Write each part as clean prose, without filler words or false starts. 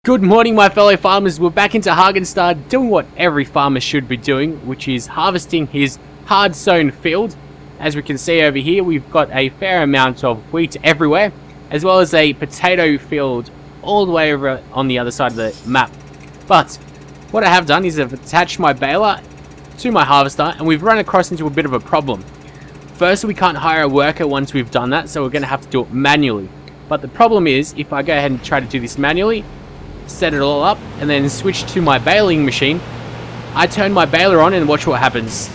Good morning, my fellow farmers. We're back into Hagenstar doing what every farmer should be doing, which is harvesting his hard sown field. As we can see over here, we've got a fair amount of wheat everywhere, as well as a potato field all the way over on the other side of the map. But what I have done is I've attached my baler to my harvester, and we've run across into a bit of a problem. First, we can't hire a worker once we've done that, so we're going to have to do it manually. But the problem is, if I go ahead and try to do this manually, set it all up, and then switch to my baling machine, I turn my baler on and watch what happens.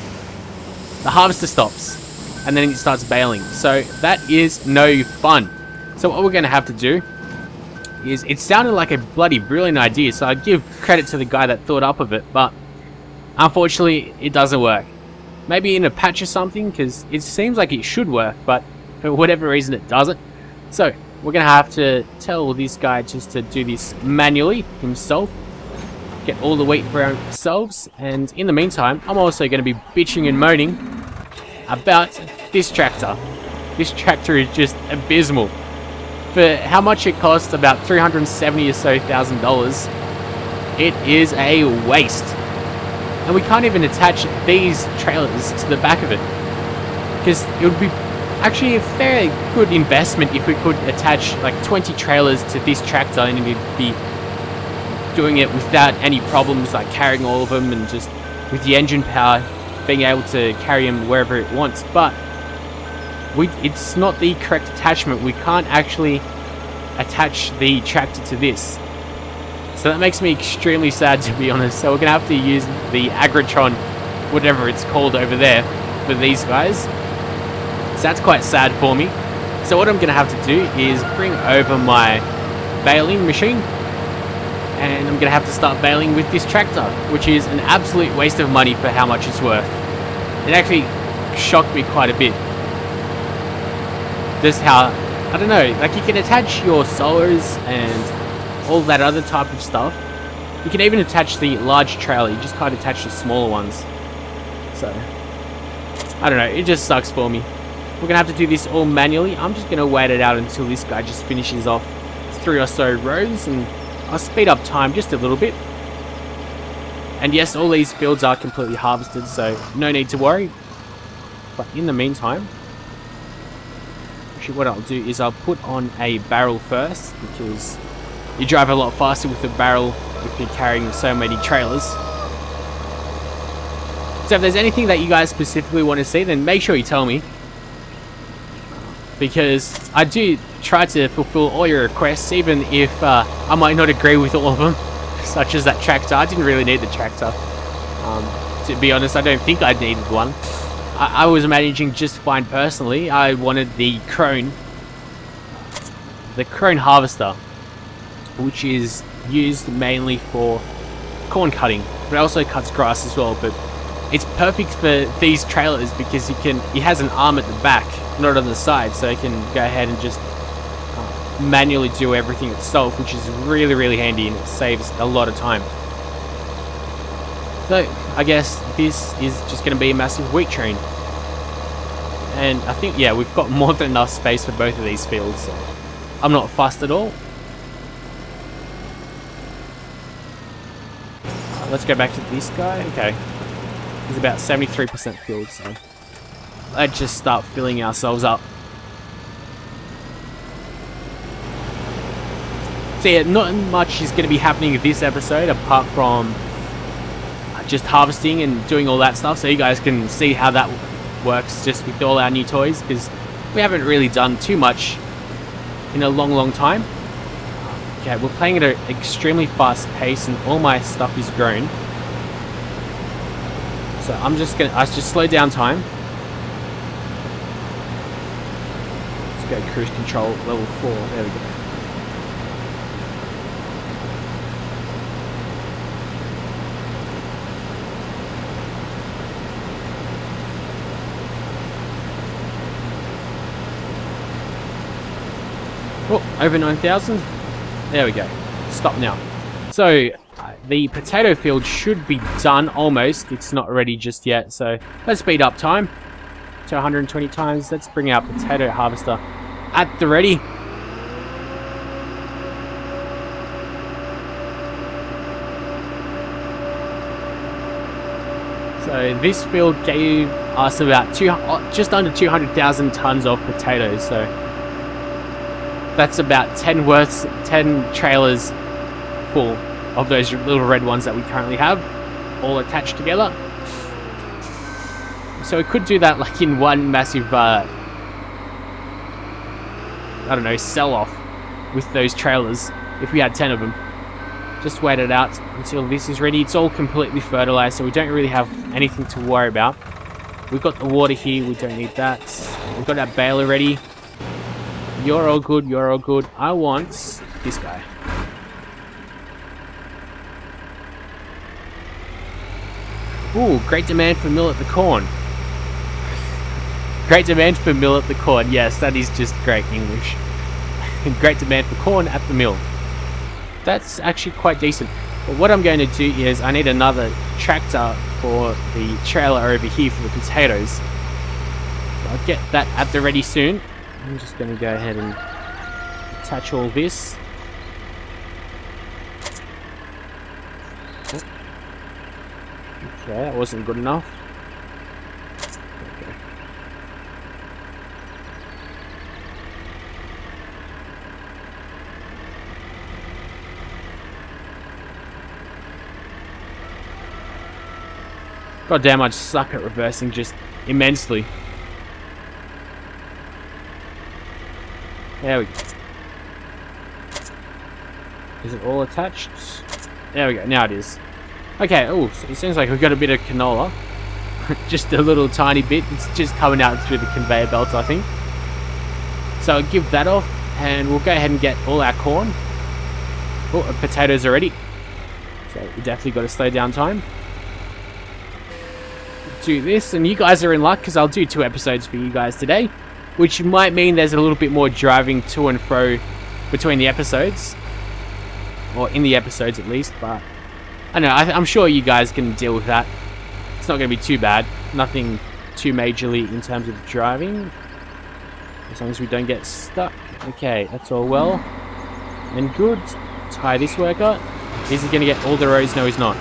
The harvester stops, and then it starts baling. So that is no fun. So what we're going to have to do is, it sounded like a bloody brilliant idea, so I give credit to the guy that thought up of it, but unfortunately it doesn't work. Maybe in a patch or something, because it seems like it should work, but for whatever reason it doesn't. So we're going to have to tell this guy just to do this manually himself. Get all the wheat for ourselves. And in the meantime, I'm also going to be bitching and moaning about this tractor. This tractor is just abysmal. For how much it costs, about $370,000 or so, it is a waste. And we can't even attach these trailers to the back of it, because it would be actually a fairly good investment if we could attach like 20 trailers to this tractor, and we'd be doing it without any problems, like carrying all of them, and just with the engine power being able to carry them wherever it wants. But it's not the correct attachment. We can't actually attach the tractor to this, so that makes me extremely sad, to be honest. So we're gonna have to use the Agritron, whatever it's called over there, for these guys. So that's quite sad for me. So what I'm going to have to do is bring over my baling machine, and I'm going to have to start baling with this tractor, which is an absolute waste of money for how much it's worth. It actually shocked me quite a bit. Just how, I don't know, like you can attach your sowers and all that other type of stuff. You can even attach the large trailer, you just can't attach the smaller ones. So, I don't know, it just sucks for me. We're going to have to do this all manually. I'm just going to wait it out until this guy just finishes off 3 or so rows, and I'll speed up time just a little bit. And yes, all these fields are completely harvested, so no need to worry. But in the meantime, actually what I'll do is I'll put on a barrel first, because you drive a lot faster with a barrel if you're carrying so many trailers. So if there's anything that you guys specifically want to see, then make sure you tell me, because I do try to fulfill all your requests, even if I might not agree with all of them, such as that tractor. I didn't really need the tractor. To be honest, I don't think I needed one. I was managing just fine personally. I wanted the Krone harvester, which is used mainly for corn cutting, but it also cuts grass as well. But it's perfect for these trailers because it has an arm at the back, not on the side, so it can go ahead and just manually do everything itself, which is really, really handy, and it saves a lot of time. So I guess this is just going to be a massive wheat train, and I think, yeah, we've got more than enough space for both of these fields, so I'm not fussed at all. Let's go back to this guy. Okay, he's about 73% filled, so let's just start filling ourselves up. So yeah, not much is going to be happening in this episode apart from just harvesting and doing all that stuff, so you guys can see how that works just with all our new toys, because we haven't really done too much in a long time. Okay, we're playing at an extremely fast pace, and all my stuff is grown. So I just slow down time. Let's go cruise control level 4. There we go. Oh, over 9,000. There we go. Stop now. So the potato field should be done almost. It's not ready just yet, so let's speed up time to 120 times. Let's bring our potato harvester at the ready. So this field gave us about just under 200,000 tons of potatoes. So that's about 10 trailers full of those little red ones that we currently have, all attached together. So we could do that like in one massive, I don't know, sell-off with those trailers if we had 10 of them. Just wait it out until this is ready. It's all completely fertilized, so we don't really have anything to worry about. We've got the water here, we don't need that. We've got our baler ready. You're all good, you're all good. I want this guy. Ooh, great demand for mill at the corn. Great demand for mill at the corn. Yes, that is just great English. Great demand for corn at the mill. That's actually quite decent. But what I'm going to do is I need another tractor for the trailer over here for the potatoes. So I'll get that at the ready soon. I'm just going to go ahead and attach all this. Okay, that wasn't good enough. Okay. God damn, I just suck at reversing just immensely. There we go. Is it all attached? There we go, now it is. Okay, oh, so it seems like we've got a bit of canola. Just a little tiny bit. It's just coming out through the conveyor belt, I think. So I'll give that off, and we'll go ahead and get all our corn. Oh, our potatoes are ready. So we definitely got to slow down time. Do this, and you guys are in luck because I'll do 2 episodes for you guys today, which might mean there's a little bit more driving to and fro between the episodes, or in the episodes at least, but I know, I'm sure you guys can deal with that. It's not going to be too bad, nothing too majorly in terms of driving, as long as we don't get stuck. Okay, that's all well and good. Tie this worker. Is he going to get all the rows? No, he's not.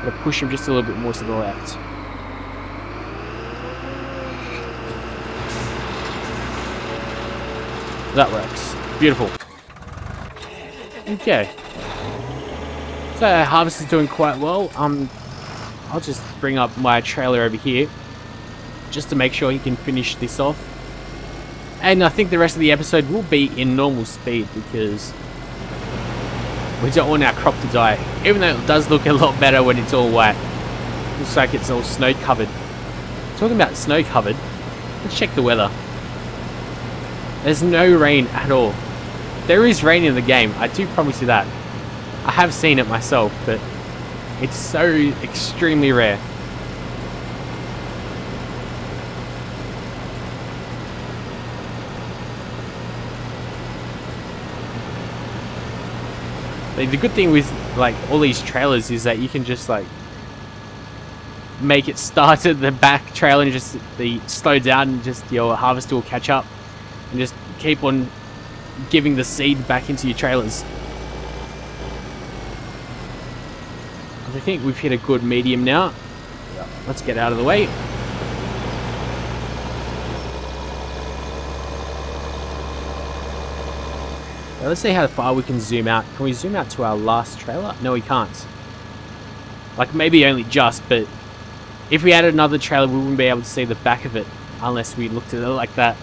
Gotta push him just a little bit more to the left. That works. Beautiful. Okay. So our harvest is doing quite well. I'll just bring up my trailer over here just to make sure he can finish this off. And I think the rest of the episode will be in normal speed because we don't want our crop to die. Even though it does look a lot better when it's all white. Looks like it's all snow covered. Talking about snow covered, let's check the weather. There's no rain at all. There is rain in the game, I do promise you that. I have seen it myself, but it's so extremely rare. The good thing with like all these trailers is that you can just like make it start at the back trailer and just slow down, and just your harvester will catch up and just keep on giving the seed back into your trailers. I think we've hit a good medium now. Let's get out of the way. Now let's see how far we can zoom out. Can we zoom out to our last trailer? No, we can't. Like maybe only just, but if we added another trailer, we wouldn't be able to see the back of it unless we looked at it like that.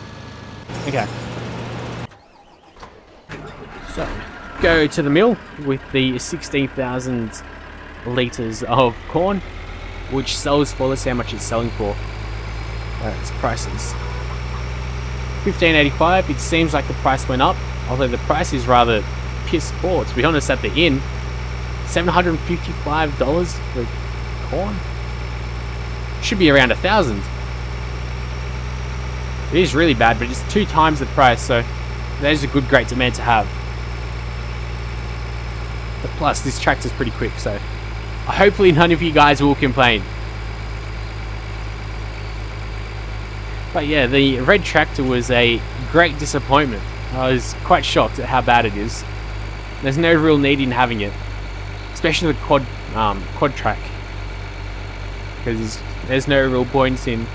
Okay. So, go to the mill with the 16,000 litres of corn, which sells for, let's see how much it's selling for. Its prices. $15.85. It seems like the price went up, although the price is rather piss poor, to be honest, at the inn. $755 for corn? Should be around 1,000. It is really bad, but it's 2 times the price, so that is a good, great demand to have. But plus, this tractor's pretty quick, so hopefully none of you guys will complain. But yeah, the red tractor was a great disappointment. I was quite shocked at how bad it is. There's no real need in having it. especially the quad track, because there's no real points in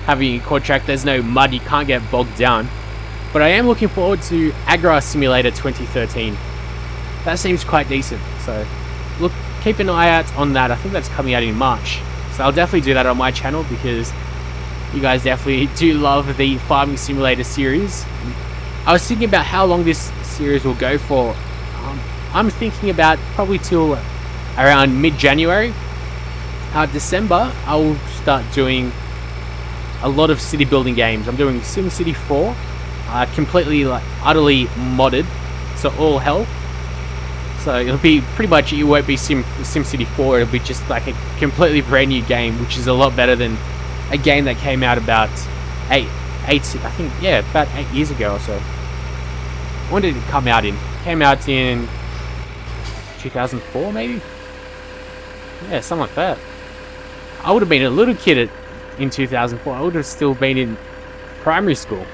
having a quad track. There's no mud, you can't get bogged down. But I am looking forward to Agri Simulator 2013. That seems quite decent, so look, keep an eye out on that. I think that's coming out in March, so I'll definitely do that on my channel, because you guys definitely do love the Farming Simulator series. I was thinking about how long this series will go for. I'm thinking about probably till around mid-January. December, I will start doing a lot of city building games. I'm doing SimCity 4, completely, like, utterly modded, so all hell. So it'll be pretty much, it won't be SimCity 4, it'll be just like a completely brand new game, which is a lot better than a game that came out about about 8 years ago or so. When did it come out in? It came out in 2004 maybe? Yeah, something like that. I would have been a little kid in 2004. I would have still been in primary school,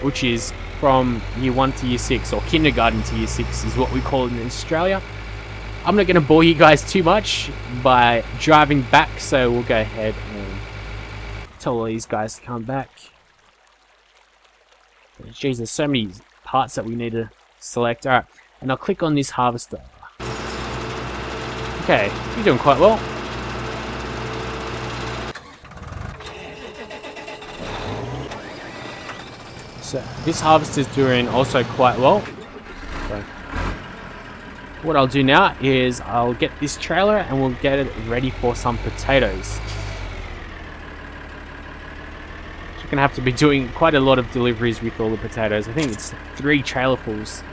which is from year 1 to year 6, or kindergarten to year 6 is what we call it in Australia. I'm not going to bore you guys too much by driving back, so we'll go ahead and tell all these guys to come back. Jeez, there's so many parts that we need to select. Alright, and I'll click on this harvester. Okay, you're doing quite well. So this harvester's doing also quite well. So what I'll do now is I'll get this trailer and we'll get it ready for some potatoes. So we're gonna have to be doing quite a lot of deliveries with all the potatoes. I think it's 3 trailerfuls.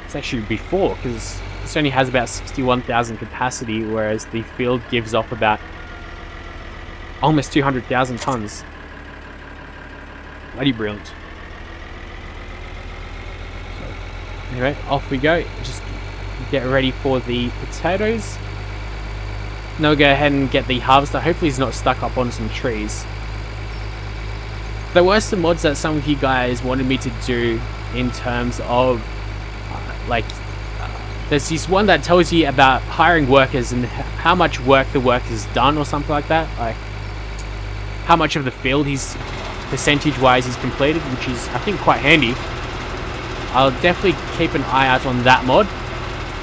It's actually be 4, because this only has about 61,000 capacity, whereas the field gives off about almost 200,000 tons. Bloody brilliant. So, anyway, off we go. Just get ready for the potatoes. Now we'll go ahead and get the harvester. Hopefully he's not stuck up on some trees. There were some mods that some of you guys wanted me to do in terms of there's this one that tells you about hiring workers and how much work the worker's done or something like that, like how much of the field he's percentage wise he's completed, which is I think quite handy. I'll definitely keep an eye out on that mod.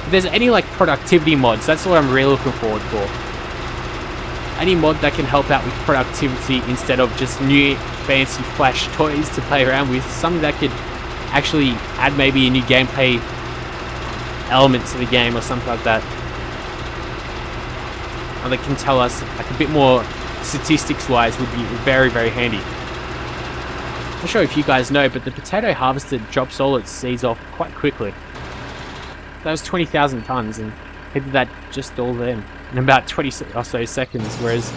If there's any like productivity mods, that's what I'm really looking forward for. Any mod that can help out with productivity instead of just new fancy flash toys to play around with, something that could actually add maybe a new gameplay element to the game or something like that, or that can tell us like a bit more statistics wise would be very, very handy. I'm not sure if you guys know, but the potato harvester drops all its seeds off quite quickly. That was 20,000 tons, and he did that just all then in about 20 or so seconds, whereas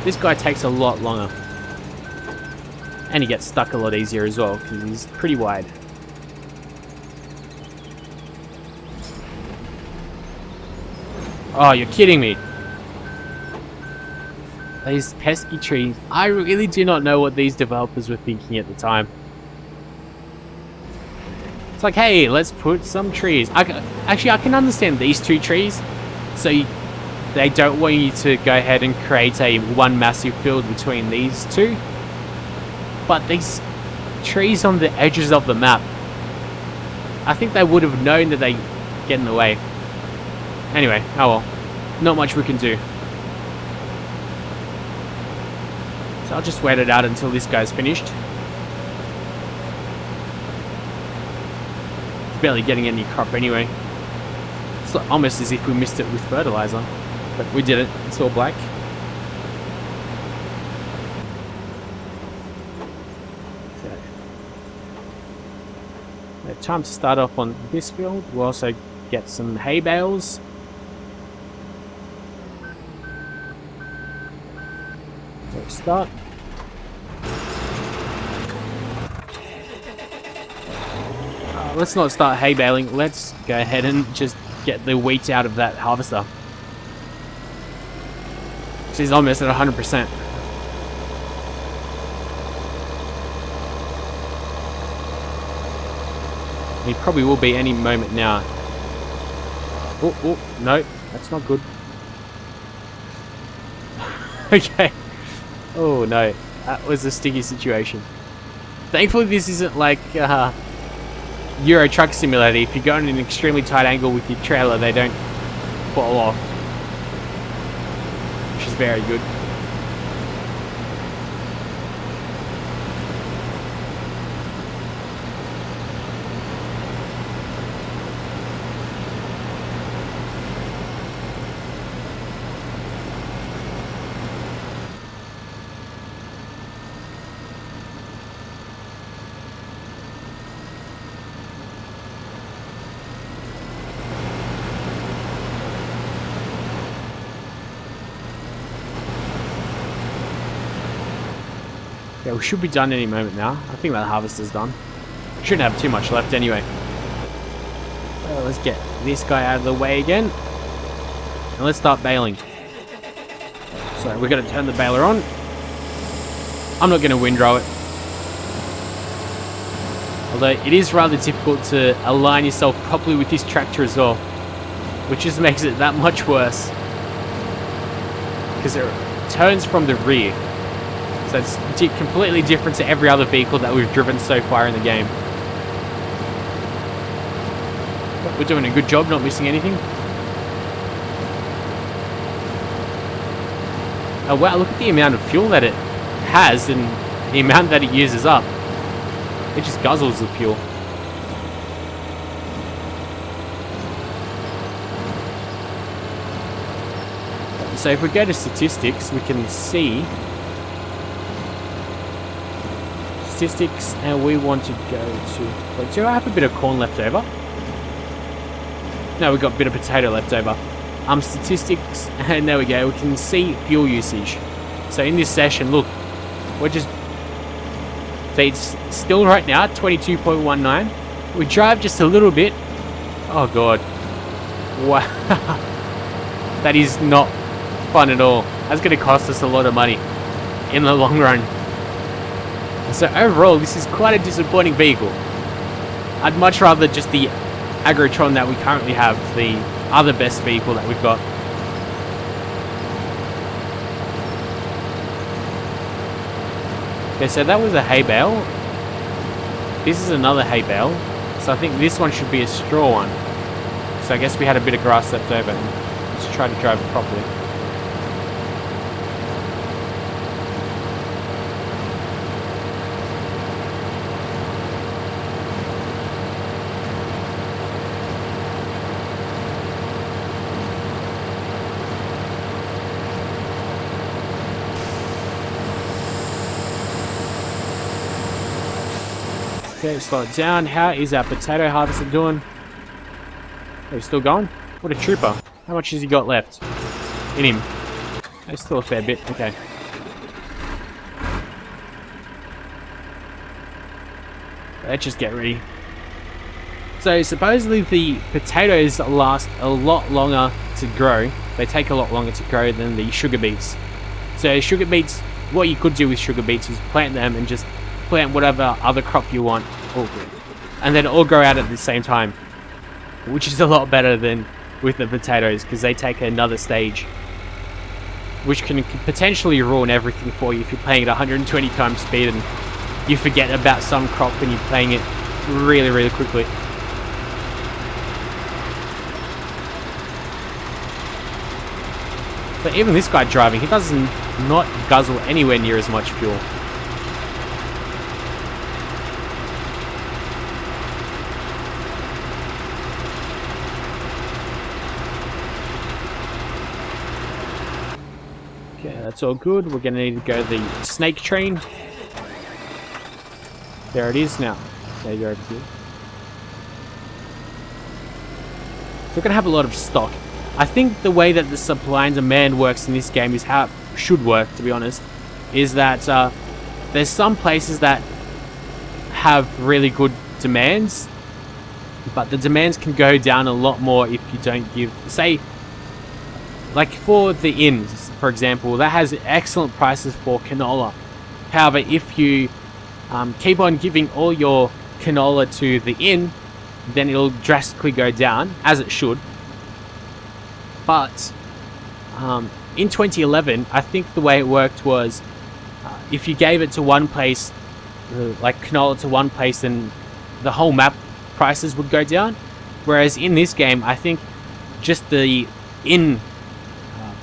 this guy takes a lot longer, and he gets stuck a lot easier as well because he's pretty wide. Oh, you're kidding me. These pesky trees. I really do not know what these developers were thinking at the time. It's like, hey, let's put some trees. Actually, I can understand these 2 trees. So they don't want you to go ahead and create one massive field between these 2. But these trees on the edges of the map, I think they would have known that they get in the way. Anyway, oh well. Not much we can do. So I'll just wait it out until this guy's finished. He's barely getting any crop anyway. It's almost as if we missed it with fertilizer. But we did it. It's all black. So, time to start off on this field. We'll also get some hay bales. Start. Let's not start hay baling. Let's go ahead and just get the wheat out of that harvester. She's almost at 100%. He probably will be any moment now. Oh, oh, no, that's not good. Okay. Oh no, that was a sticky situation. Thankfully this isn't like Euro Truck Simulator. If you go in an extremely tight angle with your trailer, they don't fall off. Which is very good. Yeah, we should be done any moment now. I think that harvester's done. Shouldn't have too much left anyway. So let's get this guy out of the way again. And let's start baling. So we're going to turn the baler on. I'm not going to windrow it. Although it is rather difficult to align yourself properly with this tractor as well. Which just makes it that much worse. Because it turns from the rear. So it's completely different to every other vehicle that we've driven so far in the game. But we're doing a good job, not missing anything. Oh wow, look at the amount of fuel that it has and the amount that it uses up. It just guzzles the fuel. So if we go to statistics, we can see statistics, and we want to go to... Wait, do I have a bit of corn left over? No, we've got a bit of potato left over. Statistics, and there we go. We can see fuel usage. So in this session, look, we're just... It's still right now, 22.19. We drive just a little bit. Oh god. Wow. That is not fun at all. That's going to cost us a lot of money in the long run. So overall, this is quite a disappointing vehicle. I'd much rather just the Agrotron that we currently have, the other best vehicle that we've got. Okay, so that was a hay bale. This is another hay bale. So I think this one should be a straw one. So I guess we had a bit of grass left over. Let's try to drive it properly. Okay, slow it down. How is our potato harvester doing? Are we still going? What a trooper. How much has he got left in him? There's still a fair bit. Okay. Let's just get ready. So supposedly the potatoes last a lot longer to grow. They take a lot longer to grow than the sugar beets. So sugar beets, what you could do with sugar beets is plant them and just plant whatever other crop you want, and then all grow out at the same time, which is a lot better than with the potatoes because they take another stage, which can potentially ruin everything for you if you're playing at 120 times speed and you forget about some crop and you're playing it really, really quickly. But even this guy driving, he does not guzzle anywhere near as much fuel. Okay, that's all good. We're going to need to go to the snake train. There it is now. There you go over here. So we're going to have a lot of stock. I think the way that the supply and demand works in this game is how it should work, to be honest. Is that there's some places that have really good demands, but the demands can go down a lot more if you don't give, say, like for the inns, for example, that has excellent prices for canola. However, if you keep on giving all your canola to the inn, then it'll drastically go down, as it should. But in 2011, I think the way it worked was if you gave it to one place, like canola to one place, then the whole map prices would go down. Whereas in this game, I think just the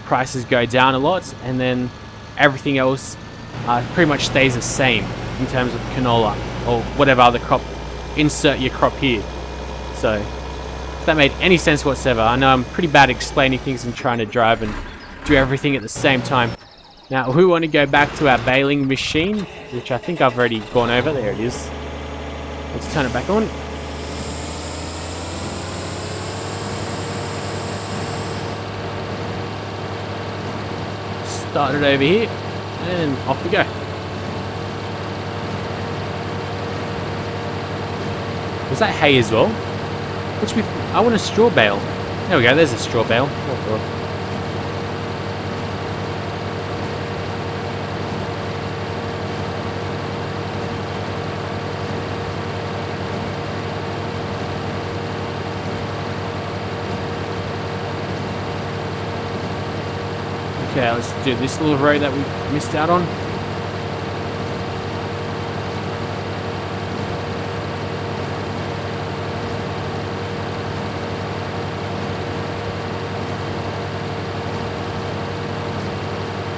prices go down a lot, and then everything else pretty much stays the same in terms of canola or whatever other crop. Insert your crop here. So if that made any sense whatsoever. I know I'm pretty bad at explaining things and trying to drive and do everything at the same time. Now we want to go back to our baling machine, which I think I've already gone over. There it is. Let's turn it back on. Start it over here, and off we go. Was that hay as well? What's with? I want a straw bale. There we go. There's a straw bale. Oh God. Okay, let's do this little road that we missed out on.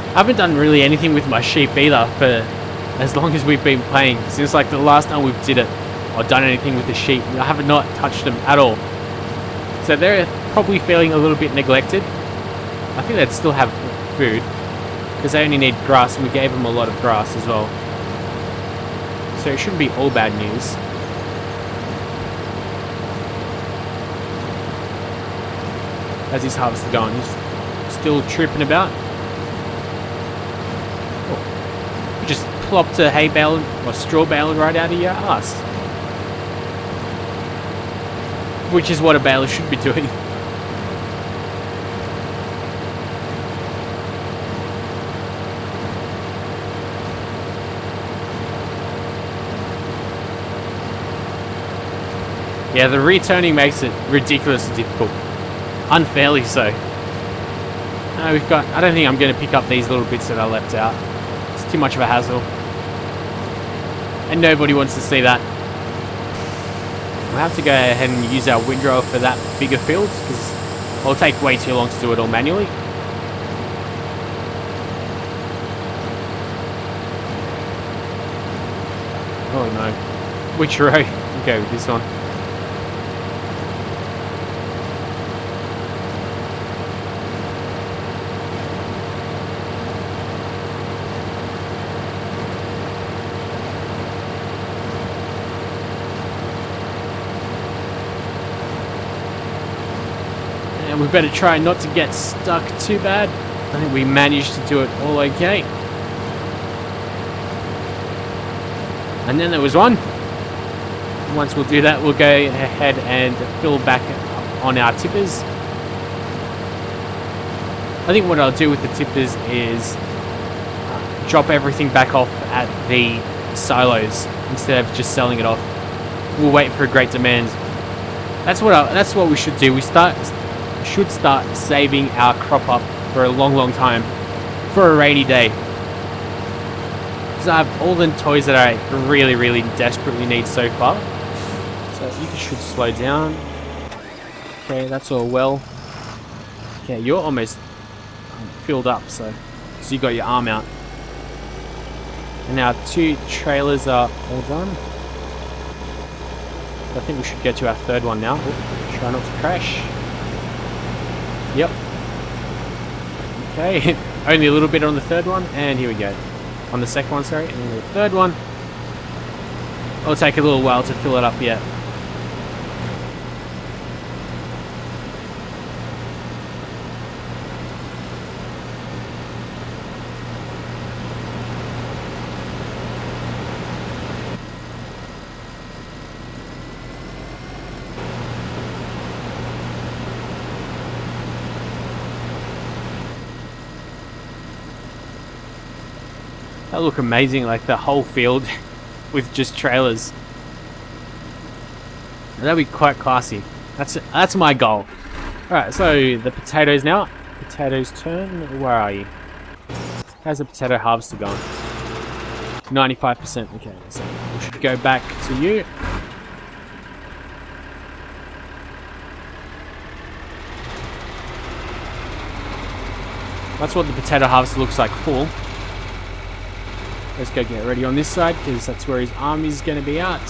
I haven't done really anything with my sheep either for as long as we've been playing. Since like the last time we did it or done anything with the sheep, I have not touched them at all. So they're probably feeling a little bit neglected. I think they'd still have food because they only need grass, and we gave them a lot of grass as well. So it shouldn't be all bad news. How's this harvester going? He's still trooping about. You just plopped a hay bale or straw bale right out of your ass. Which is what a baler should be doing. Yeah, the returning makes it ridiculously difficult. Unfairly so. We've got... I don't think I'm going to pick up these little bits that I left out. It's too much of a hassle. And nobody wants to see that. We'll have to go ahead and use our windrower for that bigger field, because it'll take way too long to do it all manually. Oh no. Which row? We'll go with this one. And we better try not to get stuck too bad. I think we managed to do it all okay. And then there was one. And once we'll do that, we'll go ahead and fill back on our tippers. I think what I'll do with the tippers is drop everything back off at the silos instead of just selling it off. We'll wait for a great demand. That's what we should do. We should start saving our crop up for a long time for a rainy day. Because I have all the toys that I really desperately need so far. So you should slow down. Okay, that's all well. Okay, you're almost filled up, so you got your arm out. And our 2 trailers are all done. I think we should get to our 3rd one now. Ooh, try not to crash. Yep. Okay, only a little bit on the 3rd one, and here we go. On the 2nd one, sorry, and then the 3rd one. It'll take a little while to fill it up yet. That look amazing, like the whole field with just trailers. That'd be quite classy. That's my goal. Alright, so the potatoes now. Potatoes turn. Where are you? How's the potato harvester gone? 95%. Okay, so we should go back to you. That's what the potato harvester looks like full. Let's go get ready on this side, because that's where his army's going to be at.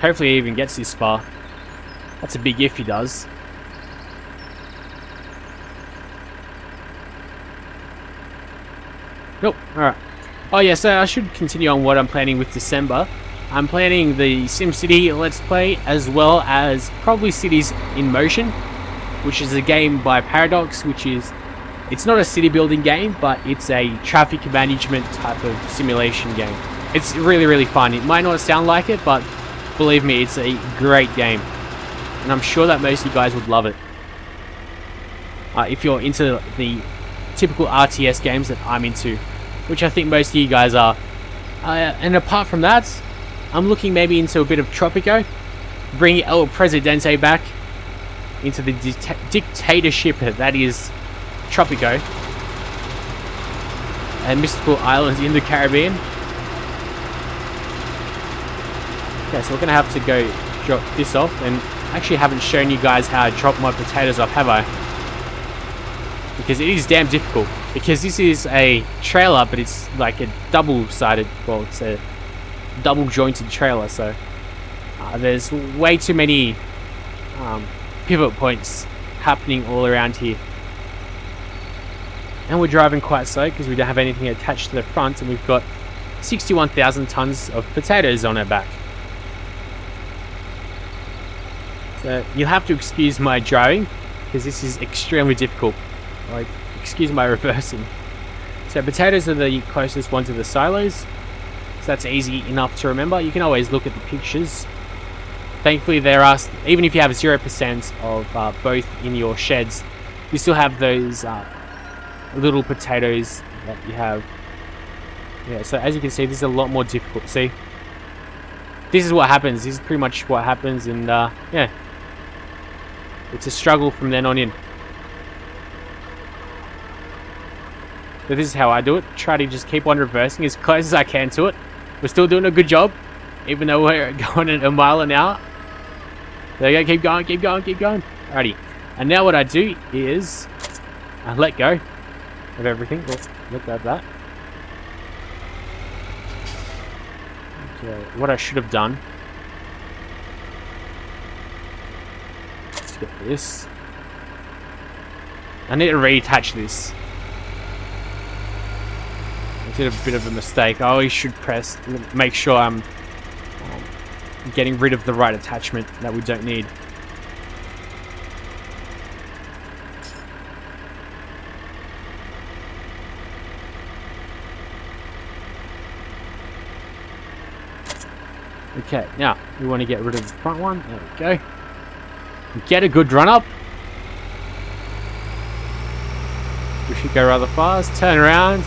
Hopefully he even gets this far. That's a big if he does. Nope, alright. Oh yeah, so I should continue on what I'm planning with December. I'm planning the SimCity Let's Play, as well as probably Cities in Motion, which is a game by Paradox, which is... It's not a city building game, but it's a traffic management type of simulation game. It's really, really fun. It might not sound like it, but believe me, it's a great game. And I'm sure that most of you guys would love it. If you're into the typical RTS games that I'm into, which I think most of you guys are. And apart from that, I'm looking maybe into a bit of Tropico, bringing El Presidente back into the dictatorship that is Tropico and mystical islands in the Caribbean. Okay, so we're going to have to go drop this off, and I actually haven't shown you guys how to drop my potatoes off, have I? Because it is damn difficult, because this is a trailer, but it's like a double-sided, well, it's a double-jointed trailer, so there's way too many pivot points happening all around here. And we're driving quite slow because we don't have anything attached to the front, and we've got 61,000 tons of potatoes on our back. So you'll have to excuse my driving because this is extremely difficult. Like, excuse my reversing. So potatoes are the closest one to the silos, so that's easy enough to remember. You can always look at the pictures. Thankfully there are, even if you have 0% of both in your sheds, you still have those little potatoes that you have. Yeah, so as you can see, this is a lot more difficult. See, this is what happens. This is pretty much what happens, and yeah, it's a struggle from then on in. So this is how I do it. Try to just keep on reversing as close as I can to it. We're still doing a good job, even though we're going at a mile an hour. There you go. Keep going, keep going, keep going. Alrighty. And now what I do is I let go of everything. Oh, let go of that. Okay. What I should have done. Let's get this. I need to reattach this. I did a bit of a mistake. I always should make sure I'm getting rid of the right attachment that we don't need. Okay, now we want to get rid of the front one. There we go. Get a good run up. We should go rather fast. Turn around.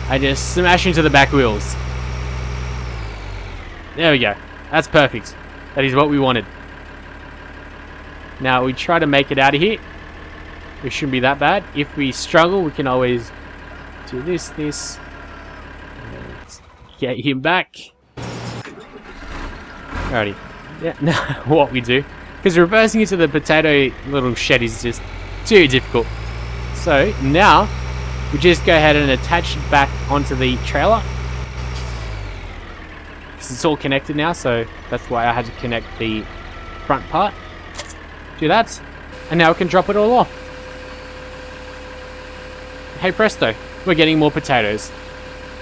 I just smash into the back wheels. There we go. That's perfect. That is what we wanted. Now we try to make it out of here. It shouldn't be that bad. If we struggle, we can always do this. Let's get him back. Alrighty. Yeah, now what we do. Because reversing into the potato little shed is just too difficult. So now we just go ahead and attach it back onto the trailer. Because it's all connected now, so that's why I had to connect the front part. Do that. And now we can drop it all off. Hey presto, we're getting more potatoes.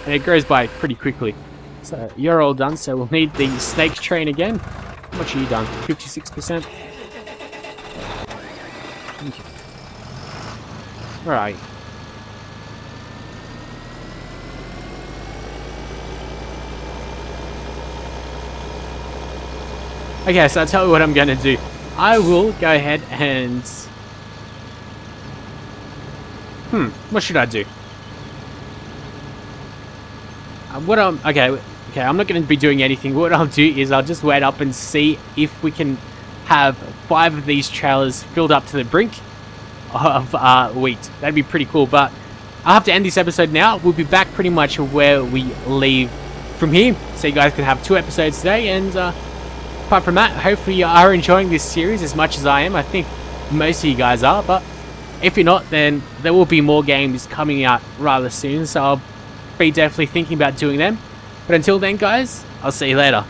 And it grows by pretty quickly. So you're all done, so we'll need the snake train again. How much are you done? 56%? Thank you. Where are you? Okay, so I'll tell you what I'm going to do. I will go ahead and... what should I do? Okay, Okay, I'm not going to be doing anything. What I'll do is I'll just wait up and see if we can have 5 of these trailers filled up to the brink of wheat. That'd be pretty cool, but I'll have to end this episode now. We'll be back pretty much where we leave from here, so you guys can have 2 episodes today, and apart from that, hopefully you are enjoying this series as much as I am. I think most of you guys are, but if you're not, then there will be more games coming out rather soon, so I'll be definitely thinking about doing them. But until then, guys, I'll see you later.